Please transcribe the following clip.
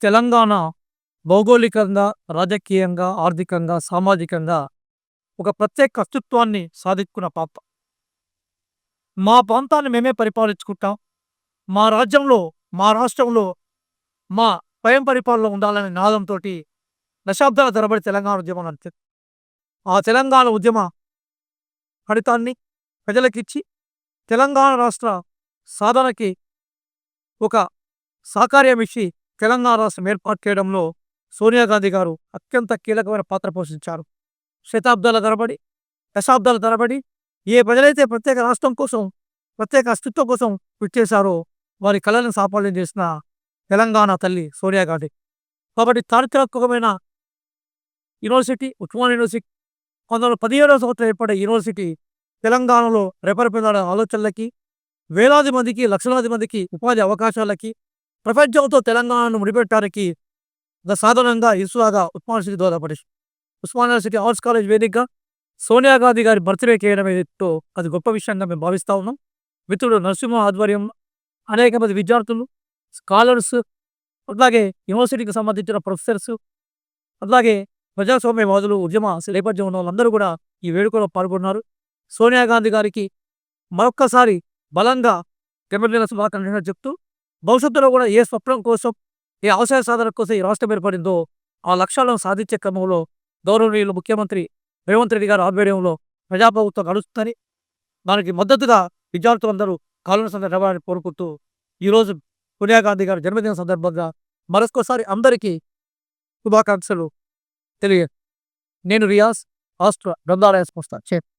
తెలంగాణ భౌగోళికంగా, రాజకీయంగా, ఆర్థికంగా, సామాజికంగా ఒక ప్రత్యేక అస్తిత్వాన్ని సాధించుకున్న ప్రాంతం. మా ప్రాంతాన్ని మేమే పరిపాలించుకుంటాం. మా రాజ్యంలో, మా రాష్ట్రంలో, మా స్వయం పరిపాలన ఉండాలనే నినాదంతోటి దశాబ్దాల తరబడి తెలంగాణ ఉద్యమం నడిచింది. ఆ తెలంగాణ ఉద్యమ ఫలితాన్ని ప్రజలకిచ్చి, తెలంగాణ రాష్ట్ర సాధనకి ఒక సహకార్యమిచ్చి, తెలంగాణ రాష్ట్రం ఏర్పాటు చేయడంలో సోనియా గాంధీ గారు అత్యంత కీలకమైన పాత్ర పోషించారు. శతాబ్దాల తరబడి, దశాబ్దాల తరబడి ఏ ప్రజలైతే ప్రత్యేక రాష్ట్రం కోసం, ప్రత్యేక అస్తిత్వం కోసం కృషి చేశారో వారి కలలను సాఫల్యం చేసిన తెలంగాణ తల్లి సోనియా గాంధీ. కాబట్టి చారిత్రాత్మకమైన యూనివర్సిటీ, ఉస్మానియా యూనివర్సిటీ 1917వ సంవత్సరం ఏర్పడే యూనివర్సిటీ తెలంగాణలో రెపరెపలాడే ఆలోచనలకి, వేలాది మందికి, లక్షలాది మందికి ఉపాధి అవకాశాలకి, ప్రపంచంతో తెలంగాణను ముడిపెట్టడానికి ఒక సాధనంగా, ఇసువగా ఉస్మానియా యూనివర్సిటీ దోహదపడింది. ఉస్మానియా యూనివర్సిటీ ఆర్ట్స్ కాలేజ్ వేదికగా సోనియా గాంధీ గారి బర్త్‌డే చేయడం ఏదైతో అది గొప్ప విషయంగా మేము భావిస్తా ఉన్నాం. మిత్రుడు నరసింహ ఆధ్వర్యంలో అనేక మంది విద్యార్థులు, స్కాలర్స్, అట్లాగే యూనివర్సిటీకి సంబంధించిన ప్రొఫెసర్స్, అట్లాగే ప్రజాస్వామ్యవాదులు, ఉద్యమ నేపథ్యం ఉన్న వాళ్ళందరూ కూడా ఈ వేడుకలో పాల్గొన్నారు. సోనియా గాంధీ గారికి మరొక్కసారి బలంగా జన్మదిన శుభాకాంక్షలు చెప్తూ, భవిష్యత్తులో కూడా ఏ స్వప్నం కోసం, ఏ ఆశయ సాధన కోసం ఈ రాష్ట్రం ఏర్పడిందో ఆ లక్ష్యాలను సాధించే క్రమంలో గౌరవనీయులు ముఖ్యమంత్రి రేవంత్ రెడ్డి గారి ఆధ్వర్యంలో ప్రజాప్రభుత్వం నడుస్తుందని, దానికి మద్దతుగా విద్యార్థులందరూ కాలువ సందర్భాన్ని కోరుకుంటూ, ఈరోజు సోనియా గాంధీ గారి జన్మదిన సందర్భంగా మరొక్కసారి అందరికీ శుభాకాంక్షలు తెలియ నేను రియాజ్, రాష్ట్ర గ్రంథాలయ సంస్థ చైర్మన్.